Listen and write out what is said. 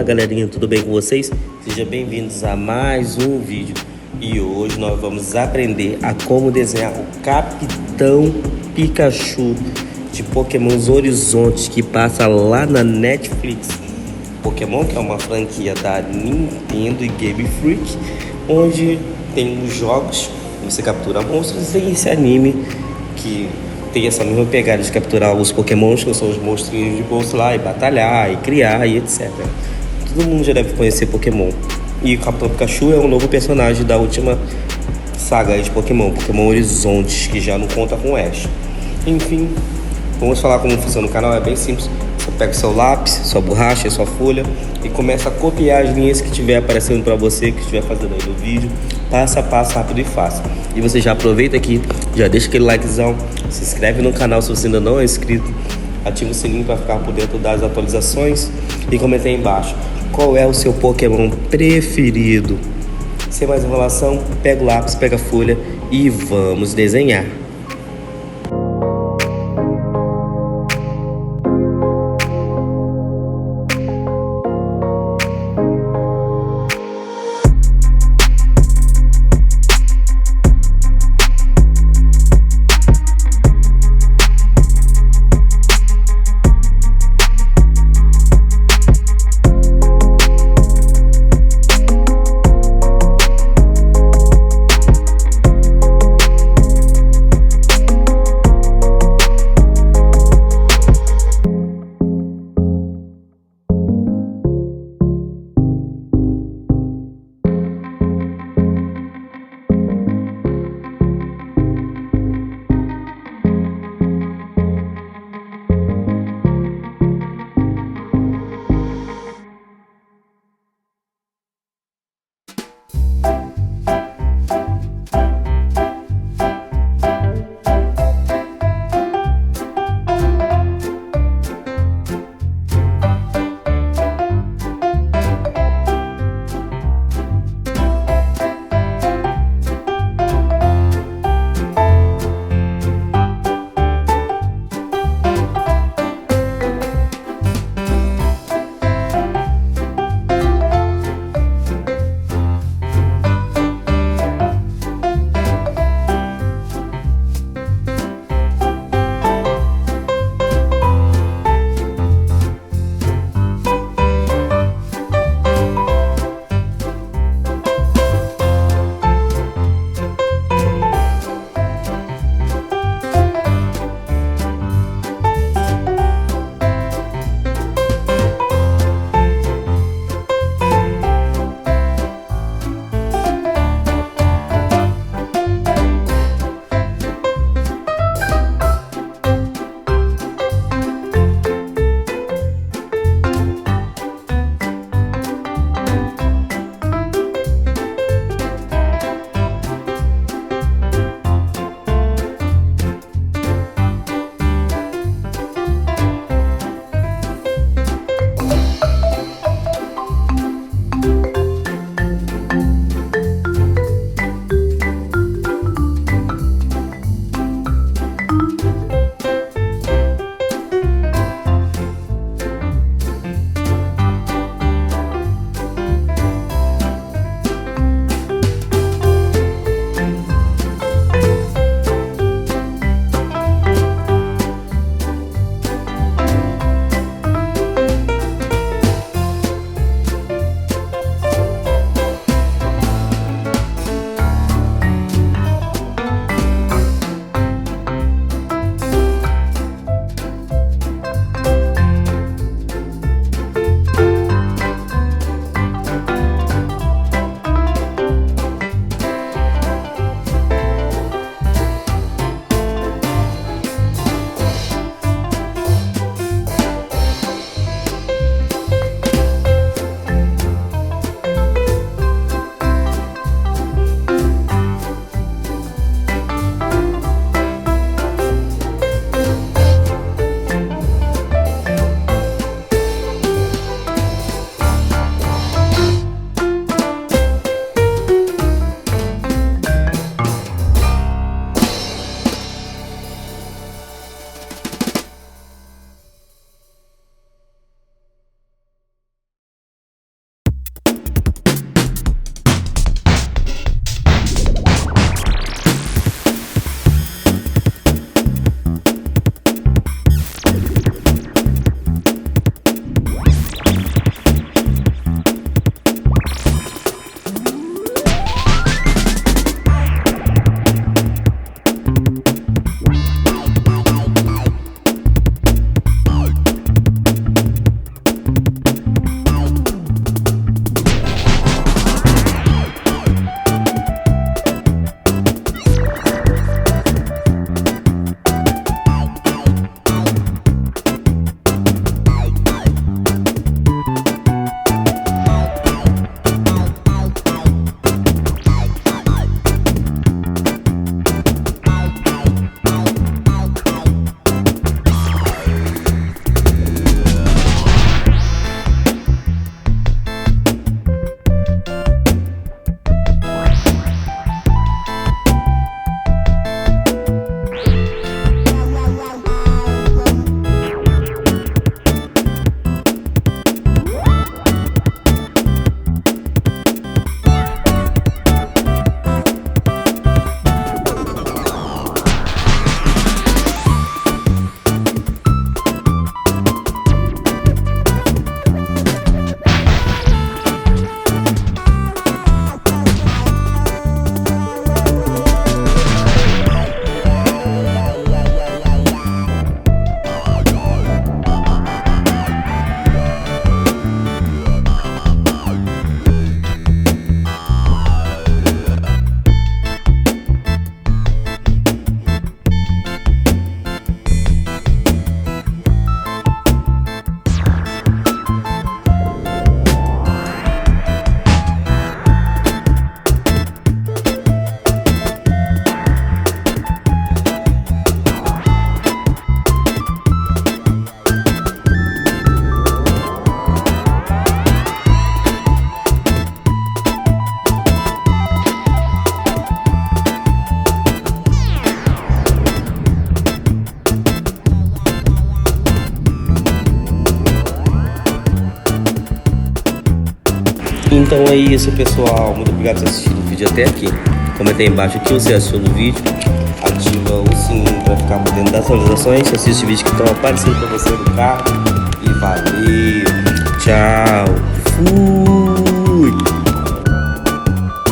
Fala galerinha, tudo bem com vocês? Sejam bem-vindos a mais um vídeo. E hoje nós vamos aprender a como desenhar o Capitão Pikachu de Pokémon Horizontes, que passa lá na Netflix. Pokémon, que é uma franquia da Nintendo e Game Freak, onde tem os jogos, você captura monstros, e tem esse anime que tem essa mesma pegada de capturar os Pokémons, que são os monstrinhos de bolso lá, e batalhar, e criar, e etc. Todo mundo já deve conhecer Pokémon. E o Capitão Pikachu é um novo personagem da última saga de Pokémon, Pokémon Horizontes, que já não conta com Ash. Enfim, vamos falar como funciona o canal, é bem simples. Você pega o seu lápis, sua borracha, sua folha e começa a copiar as linhas que estiver aparecendo para você, que estiver fazendo aí no vídeo, passo a passo, rápido e fácil. E você já aproveita aqui, já deixa aquele likezão, se inscreve no canal se você ainda não é inscrito, ativa o sininho para ficar por dentro das atualizações e comenta aí embaixo qual é o seu Pokémon preferido. Sem mais enrolação, pega o lápis, pega a folha e vamos desenhar. Então é isso, pessoal. Muito obrigado por ter assistido o vídeo até aqui. Comenta aí embaixo o que você achou do vídeo. Ativa o sininho para ficar por dentro das atualizações. Assiste os vídeos que estão aparecendo para você no carro. E valeu. Tchau. Fui.